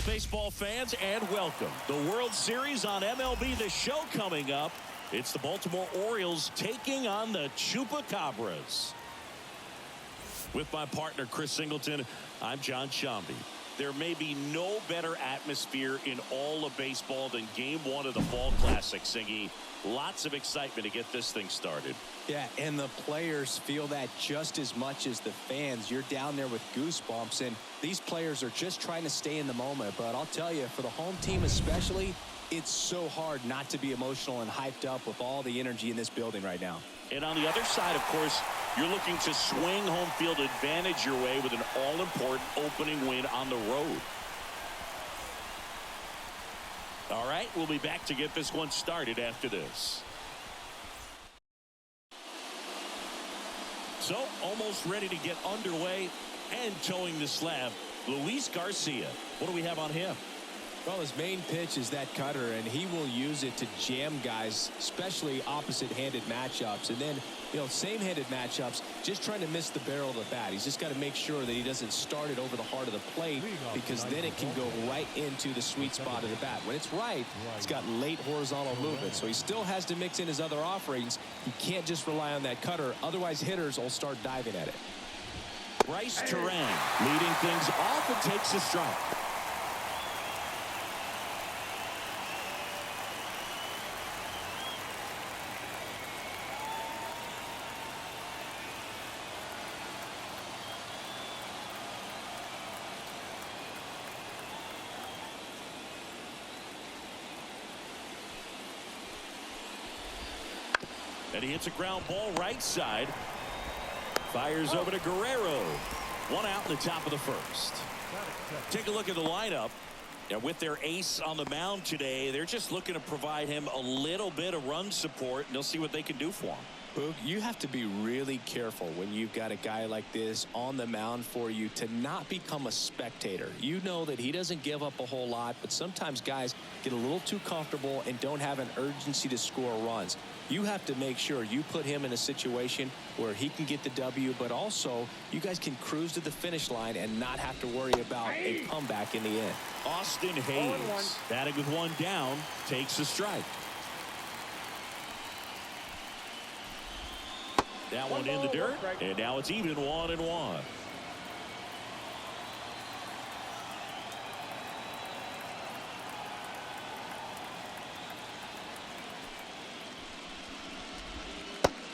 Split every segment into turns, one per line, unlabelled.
baseball fans, and welcome. The World Series on MLB The Show coming up. It's the Baltimore Orioles taking on the Chupacabras. With my partner, Chris Singleton, I'm John Shambi. There may be no better atmosphere in all of baseball than Game 1 of the Fall Classic, Singy. Lots of excitement to get this thing started.
Yeah, and the players feel that just as much as the fans. You're down there with goosebumps, and these players are just trying to stay in the moment. But I'll tell you, for the home team especially, it's so hard not to be emotional and hyped up with all the energy in this building right now.
And on the other side, of course, you're looking to swing home field advantage your way with an all-important opening win on the road. All right, we'll be back to get this one started after this. So, almost ready to get underway and towing the slab, Luis Garcia. What do we have on him?
Well, his main pitch is that cutter, and he will use it to jam guys, especially opposite-handed matchups. And then, same-handed matchups, just trying to miss the barrel of the bat. He's just got to make sure that he doesn't start it over the heart of the plate, because then it can go right into the sweet spot of the bat. When it's right, it's got late horizontal movement, so he still has to mix in his other offerings. He can't just rely on that cutter, otherwise hitters will start diving at it.
Bryce Terang leading things off and takes a strike. And he hits a ground ball right side. Fires over to Guerrero. One out in the top of the first. Take a look at the lineup. And with their ace on the mound today, they're just looking to provide him a little bit of run support, and they'll see what they can do for him.
Boog, you have to be really careful when you've got a guy like this on the mound for you to not become a spectator. You know that he doesn't give up a whole lot, but sometimes guys get a little too comfortable and don't have an urgency to score runs. You have to make sure you put him in a situation where he can get the W, but also you guys can cruise to the finish line and not have to worry about a comeback in the end.
Austin Hayes, batting with one down, takes a strike. That one in the dirt, and now it's even 1-1.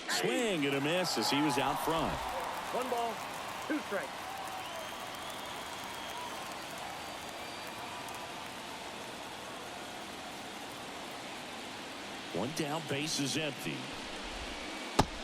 Swing and a miss as he was out front.
1 ball, 2 strikes.
One down, base is empty.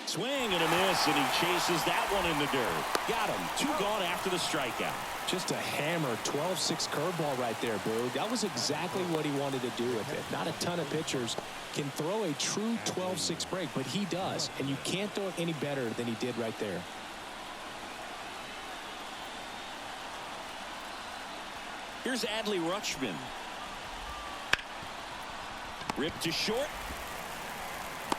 Swing and a miss, and he chases that one in the dirt. Got him. 2 gone after the strikeout.
Just a hammer 12-6 curveball right there, Boog. That was exactly what he wanted to do with it. Not a ton of pitchers can throw a true 12-6 break, but he does, and you can't throw it any better than he did right there.
Here's Adley Rutschman. Ripped to short.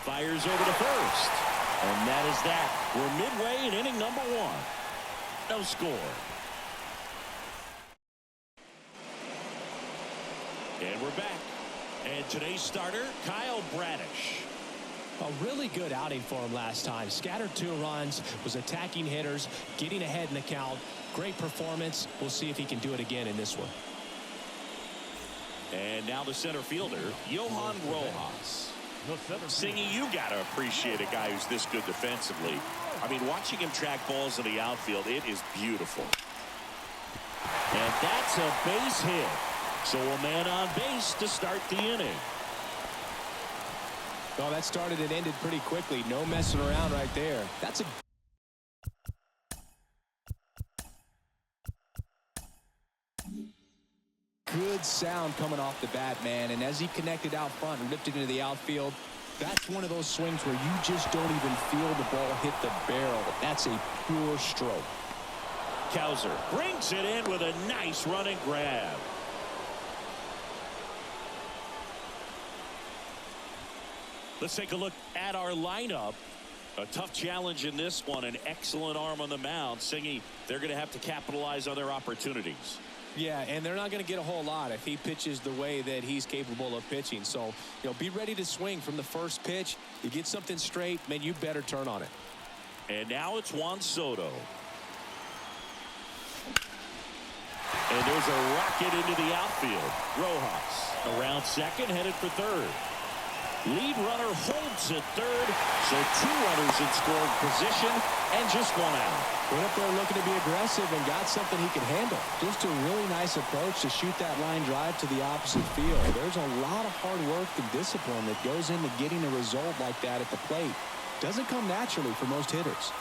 Fires over to first. And that is that. We're midway in inning number 1. No score. And we're back. And today's starter, Kyle Bradish.
A really good outing for him last time. Scattered 2 runs, was attacking hitters, getting ahead in the count. Great performance. We'll see if he can do it again in this one.
And now the center fielder, Johan Rojas. Singy, you got to appreciate a guy who's this good defensively. I mean, watching him track balls in the outfield, it is beautiful. And that's a base hit. So a man on base to start the inning.
Well, that started and ended pretty quickly. No messing around right there. That's a good sound coming off the bat, man. And as he connected out front and ripped it into the outfield, that's one of those swings where you just don't even feel the ball hit the barrel. That's a pure stroke.
Cowser brings it in with a nice running grab. Let's take a look at our lineup. A tough challenge in this one. An excellent arm on the mound. Singy, they're going to have to capitalize on their opportunities.
Yeah, and they're not going to get a whole lot if he pitches the way that he's capable of pitching. So, be ready to swing from the first pitch. You get something straight, man, you better turn on it.
And now it's Juan Soto. And there's a rocket into the outfield. Rojas around second, headed for third. Lead runner holds at third, so 2 runners in scoring position and just 1 out.
Went up there looking to be aggressive and got something he can handle.
Just a really nice approach to shoot that line drive to the opposite field. There's a lot of hard work and discipline that goes into getting a result like that at the plate. Doesn't come naturally for most hitters.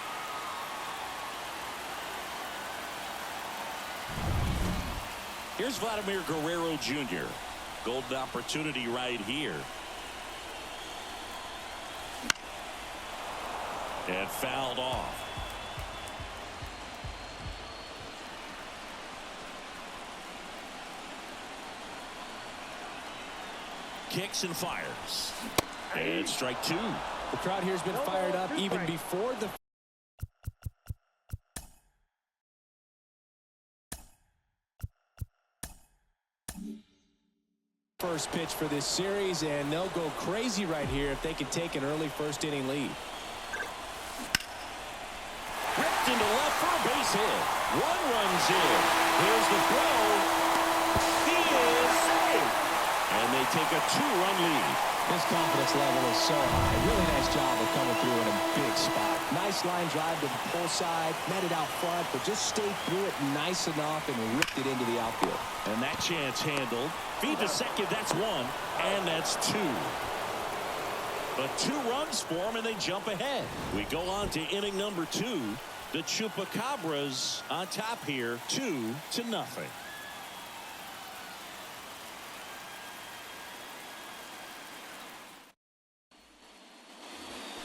Here's Vladimir Guerrero Jr. Golden opportunity right here. And fouled off. Kicks and fires. And strike 2.
The crowd here has been fired up even before the first pitch for this series, and they'll go crazy right here if they can take an early first inning lead.
Ripped into left for a base hit. 1 runs in. Here's the throw. He is safe. And they take a 2-run lead.
His confidence level is so high. Really nice job of coming through in a big spot. Nice line drive to the pull side. Met it out front, but just stayed through it nice enough and ripped it into the outfield.
And that chance handled. Feed to second, that's 1. And that's 2. But 2 runs for them, and they jump ahead. We go on to inning number 2. The Chupacabras on top here, 2-0.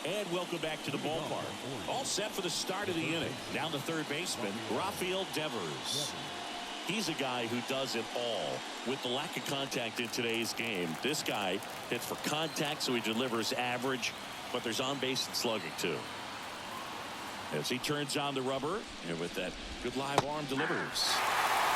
And welcome back to the ballpark. All set for the start of the inning. Down to third baseman, Rafael Devers. He's a guy who does it all. With the lack of contact in today's game, this guy hits for contact, so he delivers average, but there's on base and slugging too. As he turns on the rubber, and with that good live arm delivers.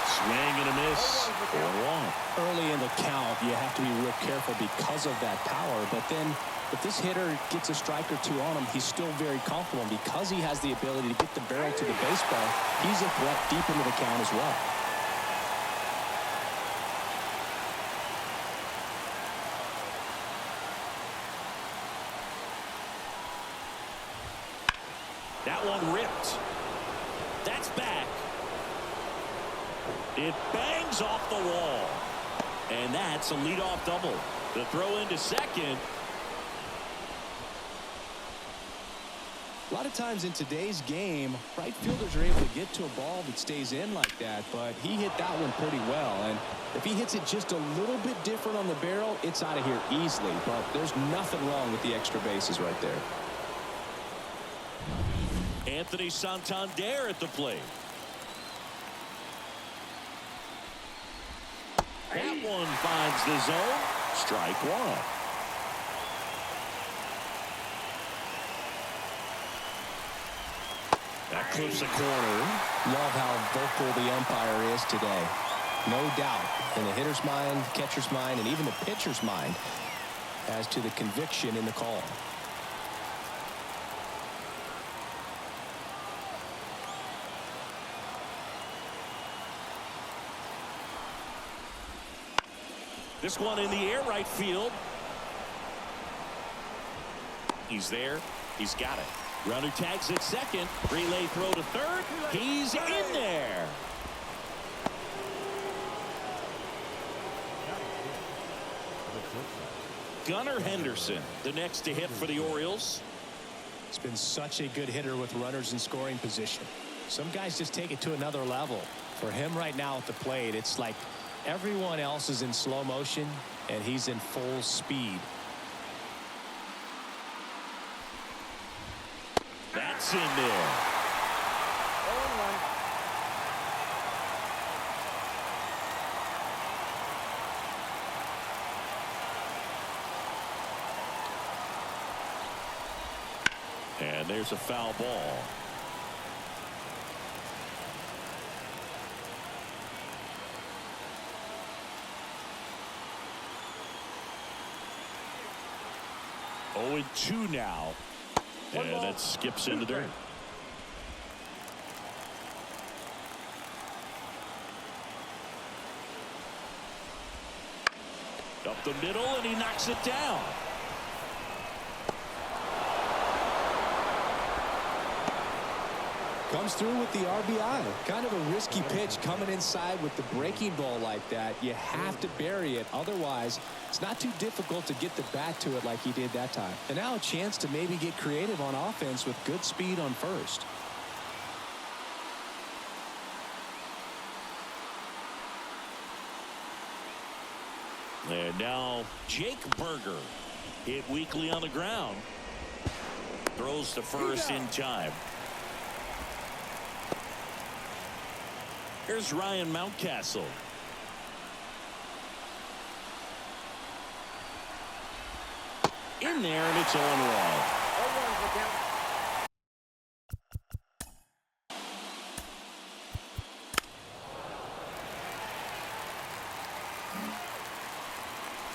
Swing and a miss. 4-1.
Early in the count, you have to be real careful because of that power, but then if this hitter gets a strike or 2 on him, he's still very comfortable. And because he has the ability to get the barrel to the baseball, he's a threat deep into the count as well.
That one ripped. That's back. It bangs off the wall. And that's a leadoff double. The throw into second.
A lot of times in today's game, right fielders are able to get to a ball that stays in like that, but he hit that one pretty well. And if he hits it just a little bit different on the barrel, it's out of here easily. But there's nothing wrong with the extra bases right there.
Anthony Santander at the plate. That one finds the zone. Strike 1. That clips a corner.
Love how vocal the umpire is today. No doubt in the hitter's mind, catcher's mind, and even the pitcher's mind as to the conviction in the call.
This one in the air right field. He's there. He's got it. Runner tags at second. Relay throw to third. He's in there. Gunnar Henderson, the next to hit for the Orioles.
It's been such a good hitter with runners in scoring position. Some guys just take it to another level. For him right now at the plate, it's like everyone else is in slow motion and he's in full speed.
That's in there.
0-1.
And And there's a foul ball. Oh, and 2 now. And that skips into dirt. Up the middle, and he knocks it down.
Comes through with the RBI. Kind of a risky pitch coming inside with the breaking ball like that. You have to bury it. Otherwise, it's not too difficult to get the bat to it like he did that time. And now a chance to maybe get creative on offense with good speed on first.
And now Jake Berger hit weakly on the ground. Throws to first in time. Here's Ryan Mountcastle. In there, and it's 0-1.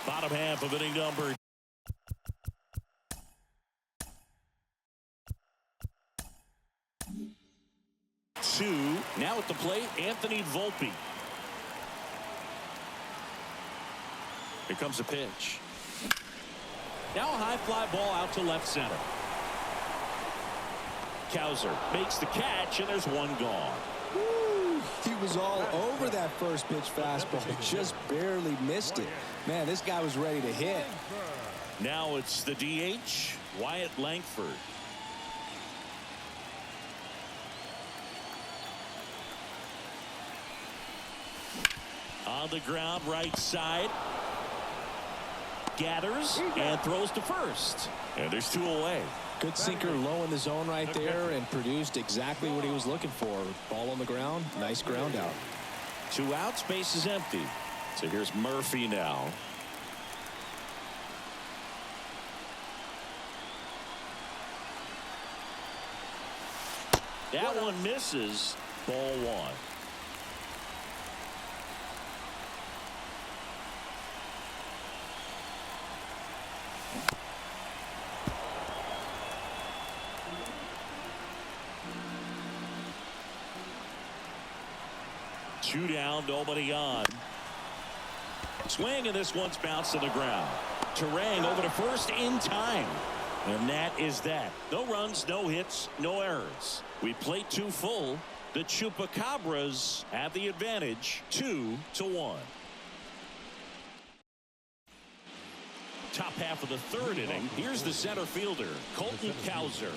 Bottom half of inning number 2. Now at the plate, Anthony Volpe. Here comes a pitch. Now a high fly ball out to left center. Cowser makes the catch, and there's 1 gone.
Woo! He was all over that first pitch fastball. Just barely missed it. Man, this guy was ready to hit.
Now it's the DH, Wyatt Langford. On the ground, right side. Gathers and throws to first. And there's 2 away.
Good sinker low in the zone right there and produced exactly what he was looking for. Ball on the ground. Nice ground out.
2 outs, base is empty. So here's Murphy now. That one misses. Ball 1. Two down, nobody on. Swing, and this one's bounced to the ground. Terang over to first in time. And that is that. No runs, no hits, no errors. We play 2 full. The Chupacabras have the advantage, 2-1. Top half of the 3rd inning. Here's the center fielder, Colton Cowser.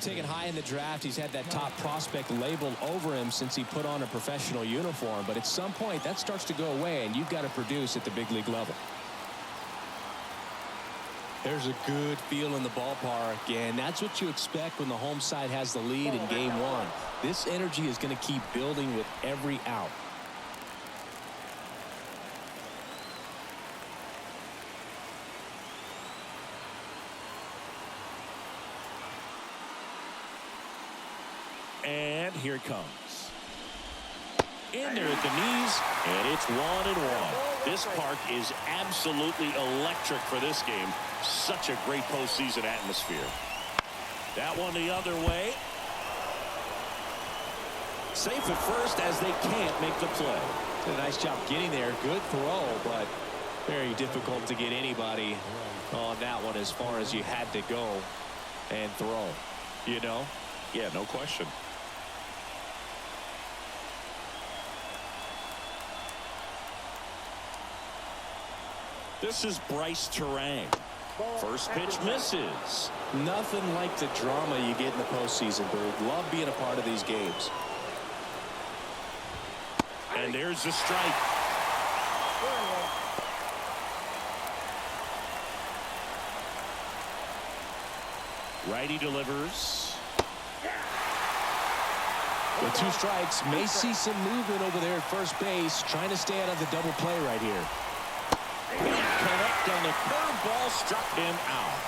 Taken high in the draft, he's had that top prospect label over him since he put on a professional uniform. But at some point, that starts to go away, and you've got to produce at the big league level. There's a good feel in the ballpark, and that's what you expect when the home side has the lead in game 1. This energy is going to keep building with every out.
And here it comes. In there at the knees, and it's 1-1. This park is absolutely electric for this game. Such a great postseason atmosphere. That one the other way. Safe at first as they can't make the play.
Did a nice job getting there. Good throw, but very difficult to get anybody on that one as far as you had to go and throw. You know?
Yeah, no question. This is Bryce Terang. First pitch misses.
Nothing like the drama you get in the postseason, Berg. Love being a part of these games.
And there's the strike. Righty delivers.
With 2 strikes, may see some movement over there at first base, trying to stay out of the double play right here.
Connect on the curveball, struck him out.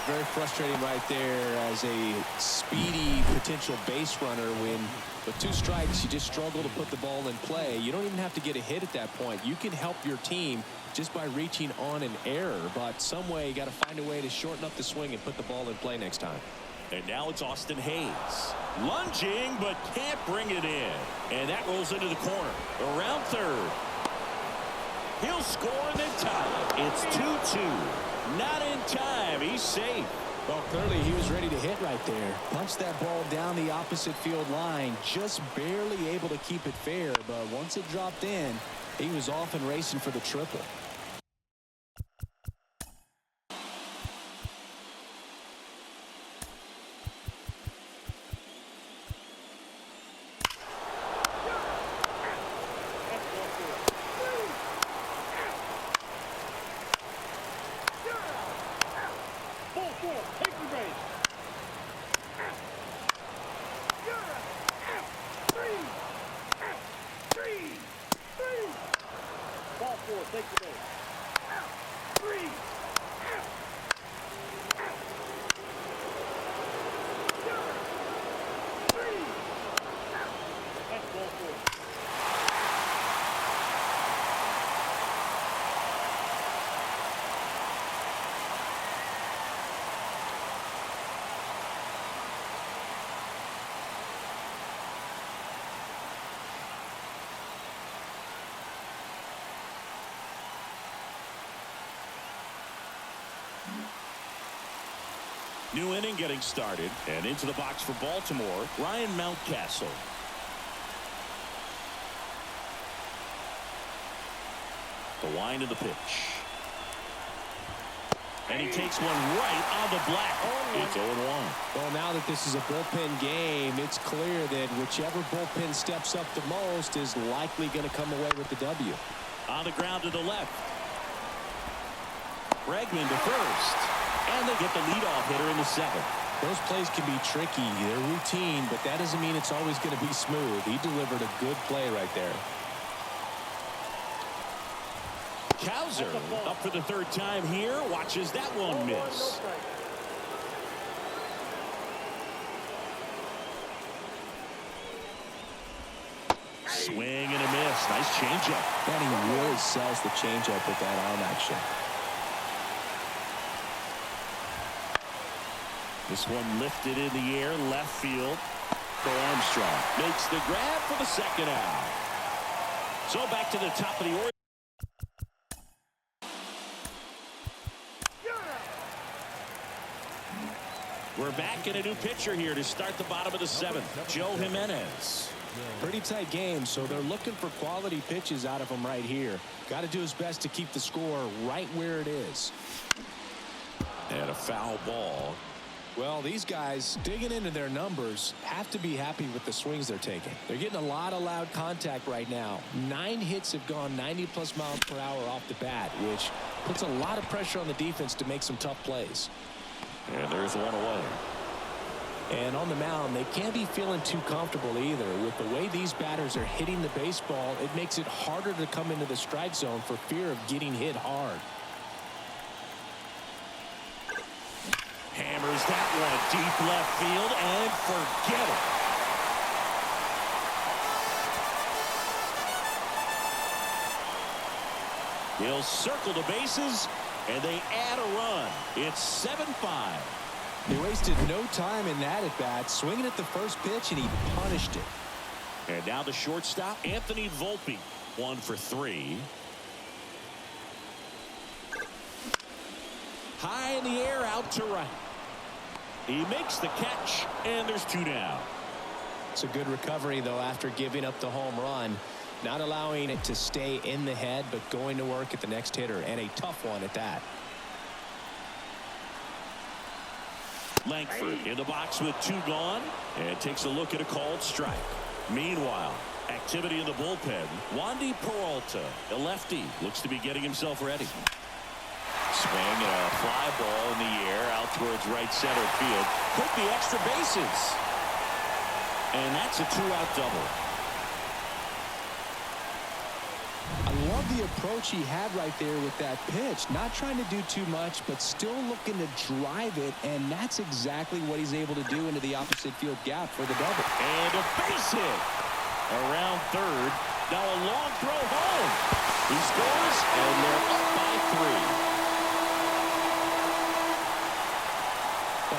very frustrating right there as a speedy potential base runner when with 2 strikes you just struggle to put the ball in play. You don't even have to get a hit at that point. You can help your team just by reaching on an error, but some way you got to find a way to shorten up the swing and put the ball in play next time.
And now it's Austin Hayes. Lunging, but can't bring it in. And that rolls into the corner. Around third. He'll score and then tie. It's 2-2. Not in time. He's safe.
Well, clearly he was ready to hit right there. Punched that ball down the opposite field line. Just barely able to keep it fair. But once it dropped in, he was off and racing for the triple.
New inning getting started, and into the box for Baltimore, Ryan Mountcastle. The wind of the pitch. And he takes one right on the black. It's 0-1.
Well, now that this is a bullpen game, it's clear that whichever bullpen steps up the most is likely going to come away with the W.
On the ground to the left. Bregman to first. And they get the leadoff hitter in the 7th.
Those plays can be tricky. They're routine, but that doesn't mean it's always going to be smooth. He delivered a good play right there.
Cowser up for the 3rd time here. Watches that one miss. Swing and a miss. Nice changeup.
And he really sells the changeup with that arm action.
This one lifted in the air, left field for Armstrong. Makes the grab for the 2nd out. So back to the top of the order. We're back in a new pitcher here to start the bottom of the 7th. Joe Jimenez.
Pretty tight game, so they're looking for quality pitches out of him right here. Got to do his best to keep the score right where it is.
And a foul ball.
Well, these guys digging into their numbers have to be happy with the swings they're taking. They're getting a lot of loud contact right now. 9 hits have gone 90+ miles per hour off the bat, which puts a lot of pressure on the defense to make some tough plays.
And there's one away.
And on the mound, they can't be feeling too comfortable either. With the way these batters are hitting the baseball, it makes it harder to come into the strike zone for fear of getting hit hard.
Hammers that one deep left field and forget it. He'll circle the bases and they add a run. It's 7-5.
He wasted no time in that at bat, swinging at the first pitch, and he punished it.
And now the shortstop, Anthony Volpe, 1 for 3. High in the air, out to right. He makes the catch, and there's 2 down.
It's a good recovery, though, after giving up the home run. Not allowing it to stay in the head, but going to work at the next hitter, and a tough one at that.
Langford in the box with 2 gone, and takes a look at a called strike. Meanwhile, activity in the bullpen. Wandy Peralta, a lefty, looks to be getting himself ready. Swing and a fly ball in the air out towards right center field. Could be extra bases. And that's a 2-out double.
I love the approach he had right there with that pitch. Not trying to do too much, but still looking to drive it, and that's exactly what he's able to do into the opposite field gap for the double.
And a base hit around third. Now a long throw home. He scores, and they're up by 3.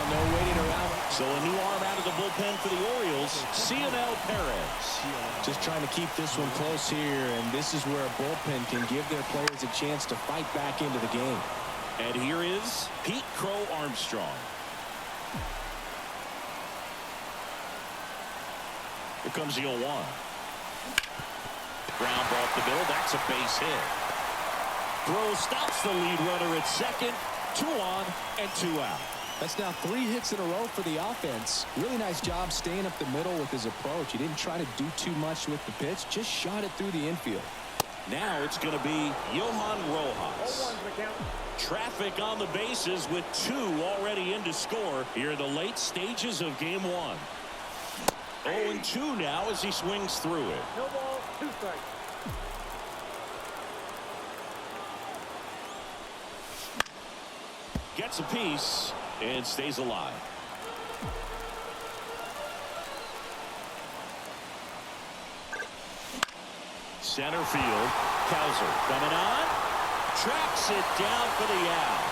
No waiting around.
So a new arm out of the bullpen for the Orioles, CML Perez.
Just trying to keep this one close here, and this is where a bullpen can give their players a chance to fight back into the game.
And here is Pete Crow Armstrong. Here comes the 0-1. Ground ball up the middle. That's a base hit. Crow stops the lead runner at second. 2 on and 2 out.
That's now 3 hits in a row for the offense. Really nice job staying up the middle with his approach. He didn't try to do too much with the pitch, just shot it through the infield.
Now it's going to be Johan Rojas. Traffic on the bases with 2 already in to score here in the late stages of game 1. 0-2 now as he swings through it.
No ball, 2 strikes.
Gets a piece and stays alive. Center field. Kowser coming on. Tracks it down for the out.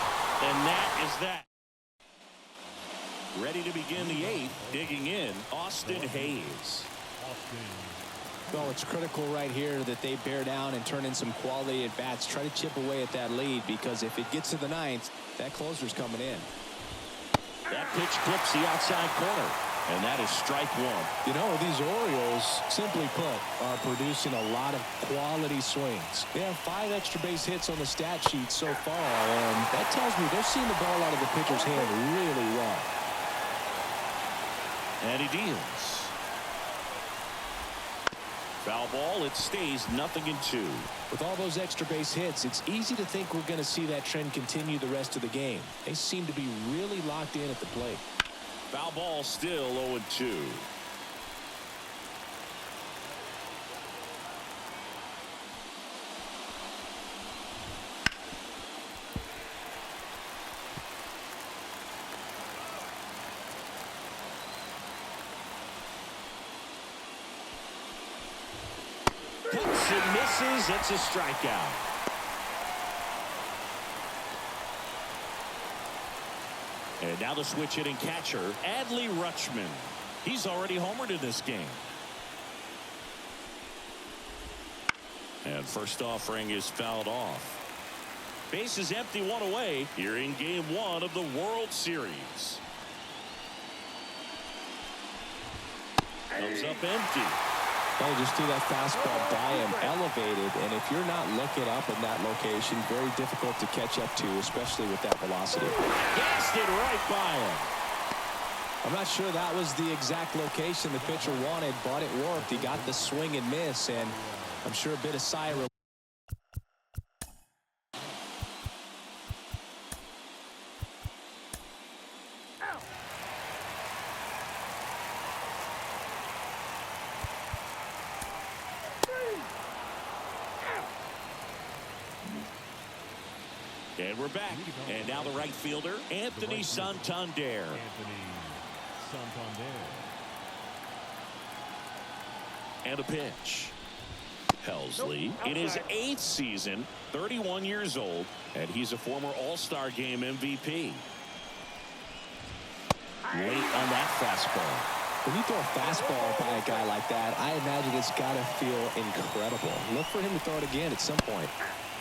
And that is that. Ready to begin the 8th. Digging in, Austin Hayes.
Well, it's critical right here that they bear down and turn in some quality at bats. Try to chip away at that lead, because if it gets to the 9th, that closer's coming in.
That pitch clips the outside corner. And that is strike 1.
You know, these Orioles, simply put, are producing a lot of quality swings. They have 5 extra base hits on the stat sheet so far, and that tells me they're seeing the ball out of the pitcher's hand really well.
And he deals. Foul ball. It stays 0-2.
With all those extra base hits, it's easy to think we're going to see that trend continue the rest of the game. They seem to be really locked in at the plate.
Foul ball still 0-2. Hits and misses. It's a strikeout. And now the switch hitting catcher, Adley Rutschman. He's already homered in this game. And first offering is fouled off. Base is empty, 1 away here in game 1 of the World Series. Comes up empty.
Well, just threw that fastball by him, elevated, and if you're not looking up in that location, very difficult to catch up to, especially with that velocity.
Gassed it right by him.
I'm not sure that was the exact location the pitcher wanted, but it worked. He got the swing and miss, and I'm sure a bit of sigh of relief.
And we're back. And now the right fielder, Anthony Santander. And a pitch. Helsley in his 8th season, 31 years old, and he's a former All-Star Game MVP. Late on that fastball.
When you throw a fastball by a guy like that, I imagine it's got to feel incredible. Look for him to throw it again at some point.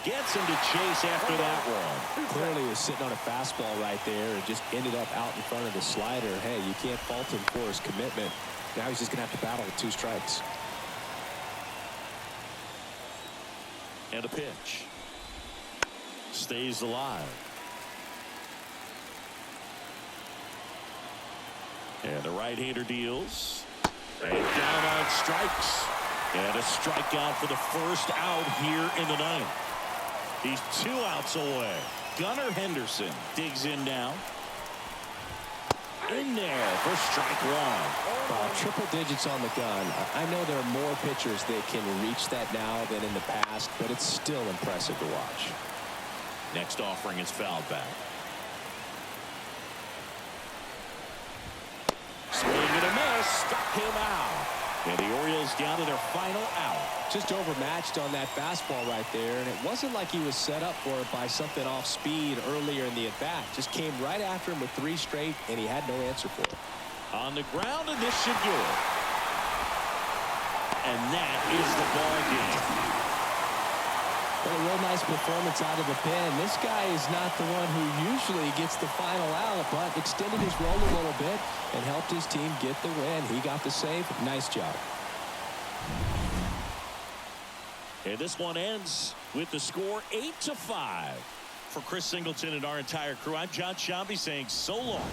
Gets him to chase after that one.
Clearly was sitting on a fastball right there and just ended up out in front of the slider. Hey, you can't fault him for his commitment. Now he's just going to have to battle with 2 strikes.
And a pitch. Stays alive. And the right-hander deals. And down on strikes. And a strikeout for the first out here in the 9th. He's 2 outs away. Gunnar Henderson digs in now. in there for strike one.
Triple digits on the gun. I know there are more pitchers that can reach that now than in the past, but it's still impressive to watch.
Next offering is fouled back. Swing and a miss. Struck him out. And the Orioles down to their final out.
Just overmatched on that fastball right there, and it wasn't like he was set up for it by something off speed earlier in the at-bat. Just came right after him with 3 straight, and he had no answer for it.
On the ground, and this should do it. And that is the ball game.
Well, a real nice performance out of the pen. This guy is not the one who usually gets the final out, but extended his role a little bit and helped his team get the win. He got the save. Nice job.
And this one ends with the score 8-5. For Chris Singleton and our entire crew, I'm John Shambi saying so long.